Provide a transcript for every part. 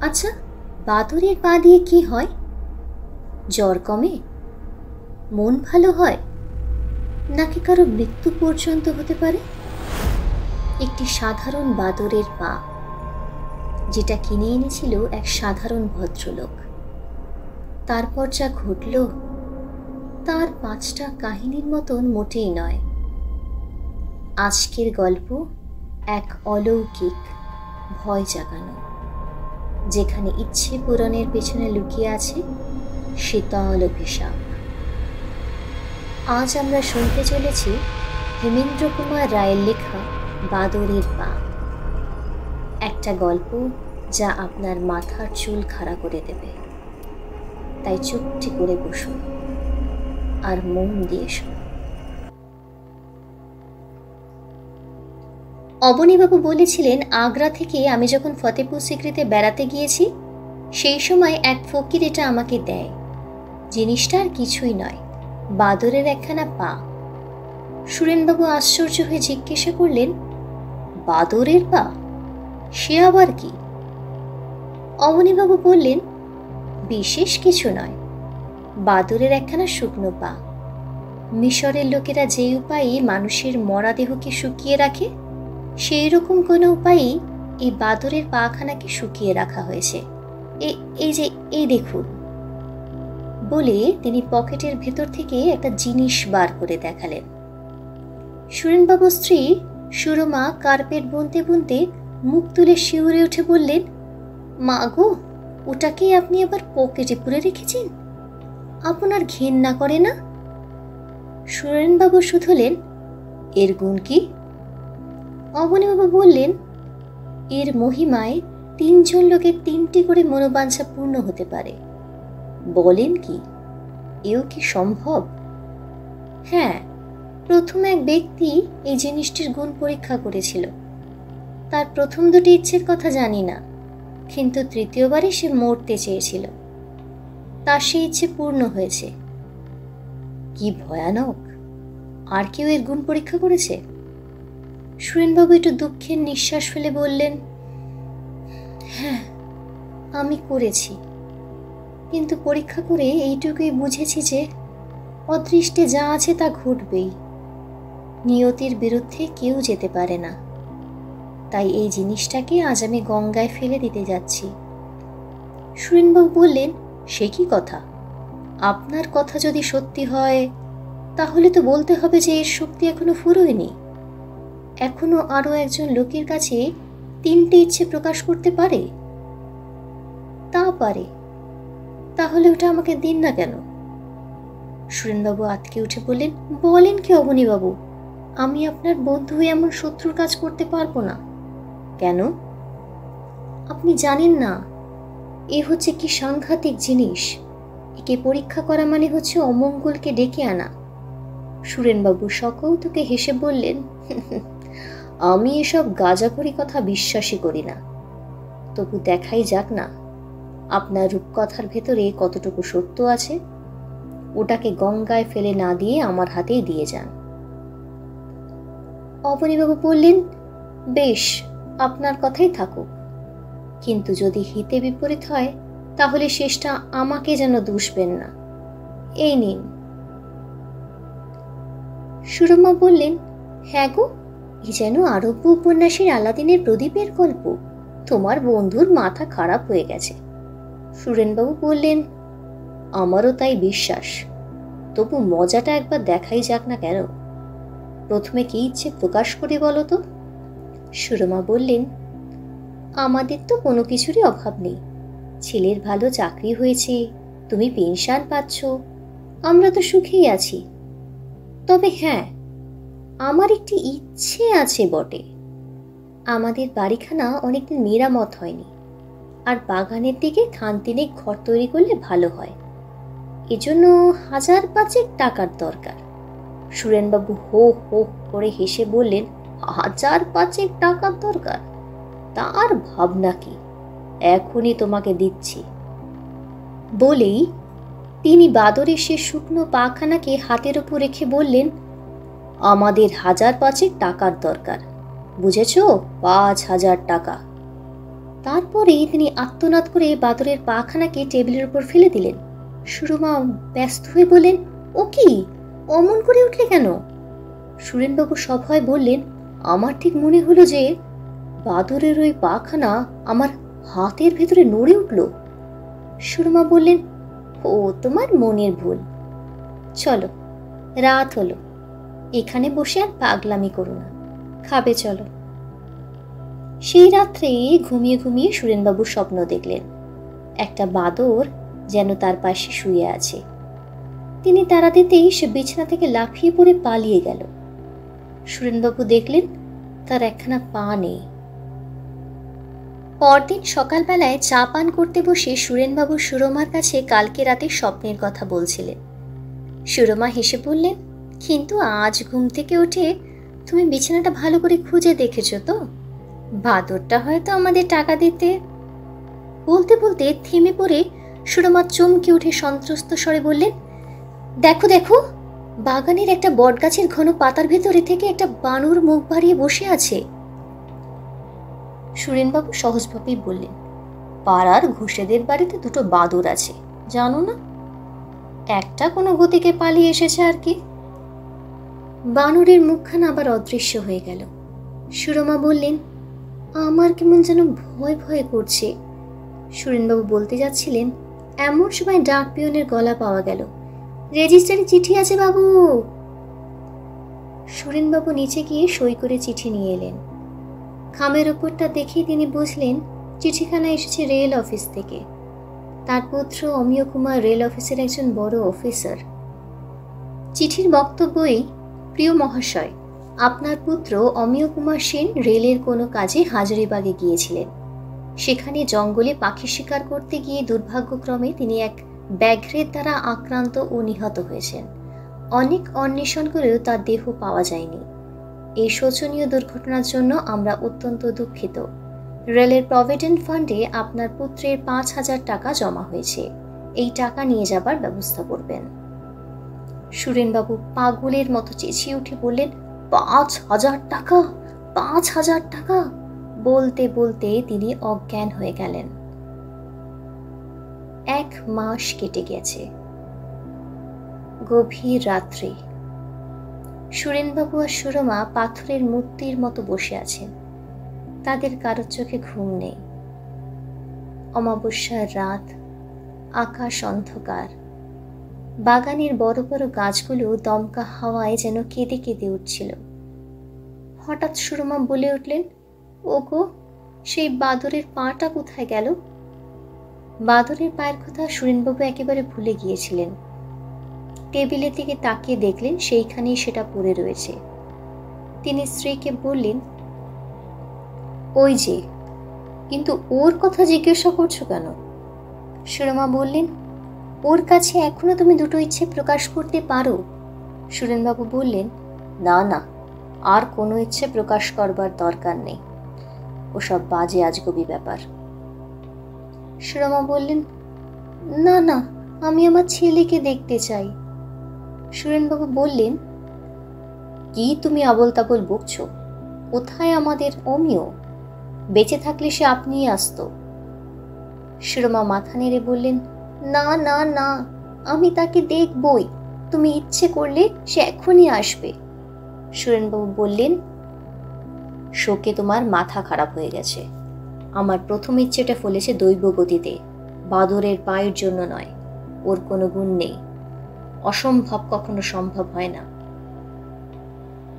আচ্ছা, বাদুড়ের পা দিয়ে কি হয়? জ্বর কমে? মন ভালো হয়? নাকি কারো মৃত্যু পর্যন্ত হতে পারে? একটি সাধারণ বাদুড়ের পা, যেটা কিনে এনেছিল এক সাধারণ ভদ্রলোক। তারপর যা ঘটল, তার 5টা কাহিনীর মতন মোটেই নয়। আজকের গল্প এক অলৌকিক, ভয় জাগানো, যেখানে ইচ্ছে পূরণের পেছনে লুকিয়ে আছে শীতল অভিশাপ। আজ আমরা শুনতে চলেছি হেমেন্দ্র কুমার রায়ের লেখা বাদুড়ের পা, একটা গল্প যা আপনার মাথার চুল খাড়া করে দেবে। তাই চুপটি করে বসুন আর মন দিয়ে শুনুন। অবনীবাবু বলেছিলেন, আগ্রা থেকে আমি যখন ফতেপুর সিক্রিতে বেড়াতে গিয়েছি, সেই সময় এক ফকির এটা আমাকে দেয়। জিনিসটা আর কিছুই নয়, বাদরের একখানা পা। সুরেনবাবু আশ্চর্য হয়ে জিজ্ঞাসা করলেন, বাদরের পা? সে আবার কি? অবনীবাবু বললেন, বিশেষ কিছু নয়, বাদরের একখানা শুকনো পা। মিশরের লোকেরা যে উপায়ে মানুষের মরা দেহকে শুকিয়ে রাখে, সেই রকম কোনো উপায়েই এই বাদরের পাখানাকে শুকিয়ে রাখা হয়েছে। এই দেখুন, বলে তিনি পকেটের ভেতর থেকে একটা জিনিস বার করে দেখালেন। সুরেনবাবুর স্ত্রী সুরমা কার্পেট বুনতে বুনতে মুখ তুলে শিউরে উঠে বললেন, মা গো, ওটাকে আপনি আবার পকেটে পুরে রেখেছেন? আপনার ঘেন্না করে না? সুরেনবাবু শুধলেন, এর গুণ কি? অবনীবাবু বললেন, এর মহিমায় 3জন লোকের 3টি করে মনোবাঞ্ছা পূর্ণ হতে পারে। বলেন কি, এও কি সম্ভব? হ্যাঁ, প্রথম এক ব্যক্তি এই জিনিসটির গুণ পরীক্ষা করেছিল। তার প্রথম 2টি ইচ্ছের কথা জানি না, কিন্তু তৃতীয়বারে সে মরতে চেয়েছিল। তার সে ইচ্ছে পূর্ণ হয়েছে। কি ভয়ানক! আর কেউ এর গুণ পরীক্ষা করেছে? সুরেনবাবু একটু দুঃখের নিঃশ্বাস ফেলে বললেন, হ্যাঁ, আমি করেছি, কিন্তু পরীক্ষা করে এইটুকুই বুঝেছি যে অদৃষ্টে যা আছে তা ঘটবেই। নিয়তির বিরুদ্ধে কেউ যেতে পারে না। তাই এই জিনিসটাকে আজ আমি গঙ্গায় ফেলে দিতে যাচ্ছি। সুরেনবাবু বললেন, সে কি কথা? আপনার কথা যদি সত্যি হয়, তাহলে তো বলতে হবে যে এর শক্তি এখনো ফুরোয়নি। এখনো আরো একজন লোকের কাছে 3টে ইচ্ছে প্রকাশ করতে পারে। তা পারে, তাহলে ওটা আমাকে দিন না কেন? সুরেনবাবু আতকে উঠে বললেন, বলেন কি অবনীবাবু, আমি আপনার বন্ধু হয়ে এমন শত্রুর কাজ করতে পারবো না। কেন? আপনি জানেন না এ হচ্ছে কি সাংঘাতিক জিনিস। একে পরীক্ষা করা মানে হচ্ছে অমঙ্গলকে ডেকে আনা। সুরেনবাবু সকৌতুকে হেসে বললেন, আমি এসব গাঁজাখড়ি কথা বিশ্বাসই করি না। তবু দেখাই যাক না আপনার রূপকথার ভেতরে কতটুকু সত্য আছে। ওটাকে গঙ্গায় ফেলে না দিয়ে আমার হাতেই দিয়ে যান। অবনীবাবু বললেন, বেশ, আপনার কথাই থাকুক, কিন্তু যদি হিতে বিপরীত হয় তাহলে শেষটা আমাকে যেন দুষবেন না। এই নিন। সুরমা বললেন, হ্যাঁ গো, এ যেন আরব্য উপন্যাসের আলাদিনের প্রদীপের গল্প। তোমার বন্ধুর মাথা খারাপ হয়ে গেছে। সুরেনবাবু বললেন, আমারও তাই বিশ্বাস, তবু মজাটা একবার দেখাই যাক না কেন? প্রথমে কি ইচ্ছে প্রকাশ করে বলো তো? সুরমা বললেন, আমাদের তো কোনো কিছুরই অভাব নেই। ছেলের ভালো চাকরি হয়েছে, তুমি পেনশন পাচ্ছ, আমরা তো সুখেই আছি। তবে হ্যাঁ, আমার একটি ইচ্ছে আছে বটে। আমাদের বাড়িখানা অনেকদিন মেরামত হয়নি, আর বাগানের দিকে খানতিনেক ঘর তৈরি করলে ভালো হয়। এজন্য 1000-5 টাকার দরকার। সুরেনবাবু হো হো করে হেসে বললেন, 1000-5 টাকার দরকার? তার ভাবনা কি, এখনই তোমাকে দিচ্ছি। বলেই তিনি বাদরের সে শুকনো পাখানাকে হাতের ওপর রেখে বললেন, আমাদের 1000-5 টাকার দরকার, বুঝেছ? 5000 টাকা। তারপরেই তিনি আত্মনাদ করে বাদরের পাখানাকে টেবিলের উপর ফেলে দিলেন। সুরমা ব্যস্ত হয়ে বললেন, ও কি, অমন করে উঠলে কেন? সুরেনবাবু সভয় বললেন, আমার ঠিক মনে হলো যে বাদরের ওই পাখানা আমার হাতের ভেতরে নড়ে উঠল। সুরমা বললেন, ও তোমার মনের ভুল। চলো, রাত হলো, এখানে বসে আর পাগলামি করো না, খাবে চলো। সেই রাত্রে ঘুমিয়ে ঘুমিয়ে সুরেনবাবু স্বপ্ন দেখলেন একটা বাদর যেন তার পাশে শুয়ে আছে। তিনি তাড়া দিতেই সে বিছানা থেকে লাফিয়ে পড়ে পালিয়ে গেল। সুরেনবাবু দেখলেন তার একখানা পা নেই। পরদিন সকালবেলায় চা পান করতে বসে সুরেনবাবু সুরমার কাছে কালকে রাতে স্বপ্নের কথা বলছিলেন। সুরমা হেসে বললেন, কিন্তু আজ ঘুম থেকে উঠে তুমি বিছানাটা ভালো করে খুঁজে দেখেছো তো? বাদরটা হয়তো আমাদের টাকা দিতে। বলতে বলতে থেমে পড়ে সুরমা চমকে উঠে সন্ত্রস্ত স্বরে বললেন, দেখো দেখো, বাগানের একটা বটগাছের ঘন পাতার ভেতরে থেকে একটা বানর মুখ বাড়িয়ে বসে আছে। সুরেনবাবু সহজভাবেই বললেন, পাড়ার ঘুষেদের বাড়িতে দুটো বাদর আছে, জানো না? একটা কোনো গতিকে পালিয়ে এসেছে আর কি। বানরের মুখখানা আবার অদৃশ্য হয়ে গেল। সুরমা বললেন, আমার কেমন যেন ভয় ভয় করছে। সুরেনবাবু বলতে যাচ্ছিলেন, এমন সময় ডাক পিয়নের গলা পাওয়া গেল, রেজিস্টারে চিঠি আছে বাবু। সুরেনবাবু নিচে গিয়ে সই করে চিঠি নিয়ে এলেন। খামের ওপরটা দেখে তিনি বুঝলেন চিঠিখানা এসেছে রেল অফিস থেকে। তার পুত্র অমিয় কুমার রেল অফিসের একজন বড় অফিসার। চিঠির বক্তব্যই, প্রিয় মহাশয়, আপনার পুত্র অমিয় কুমার সেন রেলের কোনো কাজে হাজারিবাগে গিয়েছিলেন। সেখানে জঙ্গলে পাখি শিকার করতে গিয়ে দুর্ভাগ্যক্রমে তিনি এক ব্যাঘ্রের দ্বারা আক্রান্ত ও নিহত হয়েছেন। অনেক অন্বেষণ করেও তার দেহ পাওয়া যায়নি। এই শোচনীয় দুর্ঘটনার জন্য আমরা অত্যন্ত দুঃখিত। রেলের প্রভিডেন্ট ফান্ডে আপনার পুত্রের 5,000 টাকা জমা হয়েছে, এই টাকা নিয়ে যাবার ব্যবস্থা করবেন। সুরেনবাবু পাগলের মতো চেঁচিয়ে উঠে বললেন, 5,000 টাকা, 5,000 টাকা! বলতে বলতে তিনি অজ্ঞান হয়ে গেলেন। 1 মাস কেটে গেছে। গভীর রাত্রি। সুরেনবাবু আর সুরমা পাথরের মূর্তির মতো বসে আছেন। তাদের কারোর চোখে ঘুম নেই। অমাবস্যার রাত, আকাশ অন্ধকার। বাগানের বড় বড় গাছগুলো দমকা হাওয়ায় যেন কেঁদে কেঁদে উঠছিল। হঠাৎ সুরমা বলে উঠলেন, ওগো, সেই বাদরের পাটা কোথায় গেল? বাদরের পায়ের কথা সুরেনবাবু একেবারে ভুলে গিয়েছিলেন। টেবিলের দিকে তাকিয়ে দেখলেন সেইখানেই সেটা পড়ে রয়েছে। তিনি স্ত্রীকে বললেন, ওই যে, কিন্তু ওর কথা জিজ্ঞাসা করছো কেন? সুরমা বললেন, ওর কাছে এখনো তুমি দুটো ইচ্ছে প্রকাশ করতে পারো। সুরেনবাবু বললেন, না না, আর কোনো ইচ্ছে প্রকাশ করবার দরকার নেই, ওসব বাজে আজগবি ব্যাপার। সুরমা বললেন, না না, আমি আমার ছেলেকে দেখতে চাই। সুরেনবাবু বললেন, কি তুমি আবল তাবল বকছো? কোথায় আমাদের অমিয়? বেঁচে থাকলে সে আপনিই আসতো। সুরমা মাথা নেড়ে বললেন, না না না, আমি তাকে দেখবই, তুমি ইচ্ছে করলে সে এখনই আসবে। সুরেনবাবু বললেন, শোকে তোমার মাথা খারাপ হয়ে গেছে। আমার প্রথম ইচ্ছেটা ফলেছে দৈব গতিতে, বাদরের পায়ের জন্য নয়। ওর কোনো গুণ নেই, অসম্ভব কখনো সম্ভব হয় না।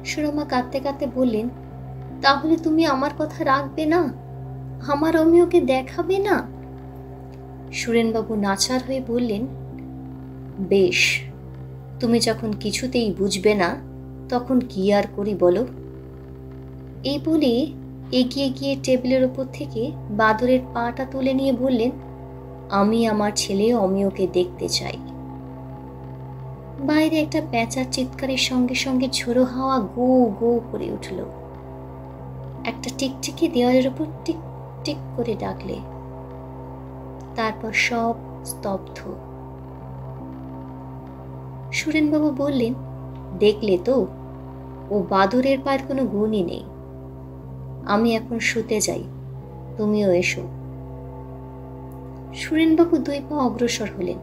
সুরমা কাঁদতে কাঁদতে বললেন, তাহলে তুমি আমার কথা রাখবে না? আমার অমিয়কে দেখাবে না? সুরেনবাবু নাচার হয়ে বললেন, বেশ, তুমি যখন কিছুতেই বুঝবে না, তখন কি আর করি বলো। এই বলে এগিয়ে গিয়ে টেবিলের ওপর থেকে বাদরের পাটা তুলে নিয়ে বললেন, আমি আমার ছেলে অমিয়কে দেখতে চাই। বাইরে একটা প্যাঁচার চিৎকারের সঙ্গে সঙ্গে ঝোড়ো হাওয়া গো গো করে উঠল। একটা টিকটিকি দেওয়ালের উপর টিক টিক করে ডাকলে। তারপর সব স্তব্ধ। সুরেনবাবু বললেন, দেখলে তো, ও বাদরের পায়ের কোনো গুণই নেই। আমি এখন শুতে যাই, তুমিও এসো। সুরেনবাবু 2 পা অগ্রসর হলেন।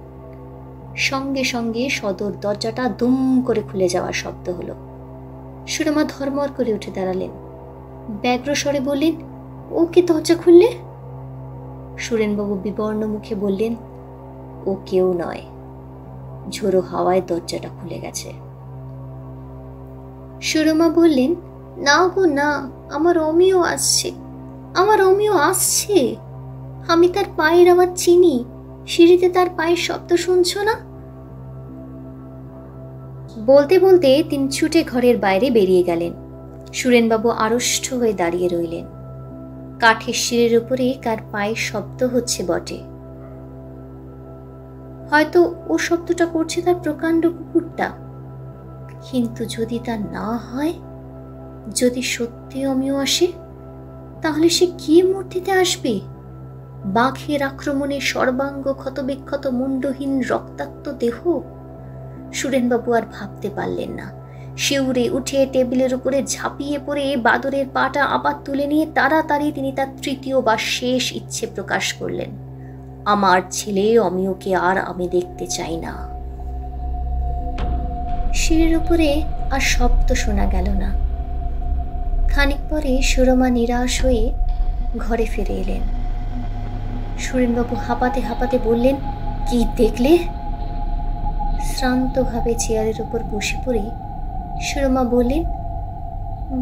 সঙ্গে সঙ্গে সদর দরজাটা দুম করে খুলে যাওয়ার শব্দ হলো। সুরমা ধর্মর করে উঠে দাঁড়ালেন। ব্যগ্র স্বরে বললেন, ও কে দরজা খুললে? সুরেনবাবু বিবর্ণ মুখে বললেন, ও কেউ নয়, ঝোড়ো হাওয়ায় দরজাটা খুলে গেছে। সুরমা বললেন, না গো না, আমার অমিও আসছে, আমার অমিও আসছে। আমি তার পায়ের আওয়াজ চিনি, সিঁড়িতে তার পায়ের শব্দ শুনছ না? বলতে বলতে তিনি ছুটে ঘরের বাইরে বেরিয়ে গেলেন। সুরেনবাবু আড়ষ্ট হয়ে দাঁড়িয়ে রইলেন। কাঠের সিঁড়ির উপরে কার পায়ের শব্দ হচ্ছে বটে, হয়তো ও শব্দটা করছে তার প্রকাণ্ড কুকুরটা। কিন্তু যদি তা না হয়, যদি সত্যি অমিয় আসে, তাহলে সে কি মূর্তিতে আসবে? বাঘের আক্রমণে সর্বাঙ্গ ক্ষতবিক্ষত মুন্ডহীন রক্তাক্ত দেহ? সুরেনবাবু আর ভাবতে পারলেন না। শিউরে উঠে টেবিলের উপরে ঝাঁপিয়ে পড়ে বাদরের পাটা আবার তুলে নিয়ে তাড়াতাড়ি তিনি তার তৃতীয় বা শেষ ইচ্ছে প্রকাশ করলেন, আমার ছেলে অমিয়কে আর আমি দেখতে চাই না। সিঁড়ির উপরে আর শব্দ শোনা গেল না। খানিক পরে সুরমা নিরাশ হয়ে ঘরে ফিরে এলেন। সুরেনবাবু হাঁপাতে হাঁপাতে বললেন, কি দেখলে? শ্রান্তভাবে চেয়ারের উপর বসে পড়ে সুরমা বললেন,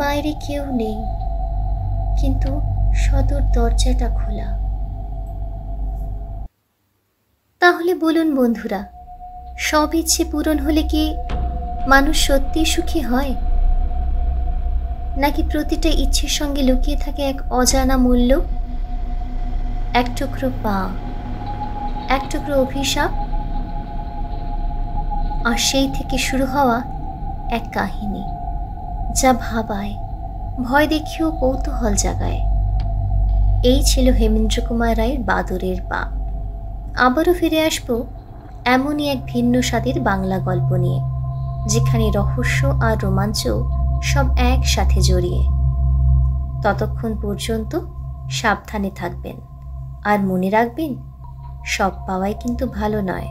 বাইরে কেউ নেই, কিন্তু সদর দরজাটা খোলা। তাহলে বলুন বন্ধুরা, সব ইচ্ছে পূরণ হলে কি মানুষ সত্যি সুখী হয়, নাকি প্রতিটা ইচ্ছের সঙ্গে লুকিয়ে থাকে এক অজানা মূল্য? এক টুকরো পা, এক টুকরো অভিশাপ, আর সেই থেকে শুরু হওয়া এক কাহিনী, যা ভাবায়, ভয় দেখিয়েও কৌতূহল জাগায়। এই ছিল হেমেন্দ্র কুমার রায়ের বাদুড়ের পা। আবারও ফিরে আসবো এমনই এক ভিন্ন স্বাদের বাংলা গল্প নিয়ে, যেখানে রহস্য আর রোমাঞ্চ সব একসাথে জড়িয়ে। ততক্ষণ পর্যন্ত সাবধানে থাকবেন, আর মনে রাখবেন, সব পাওয়াই কিন্তু ভালো নয়।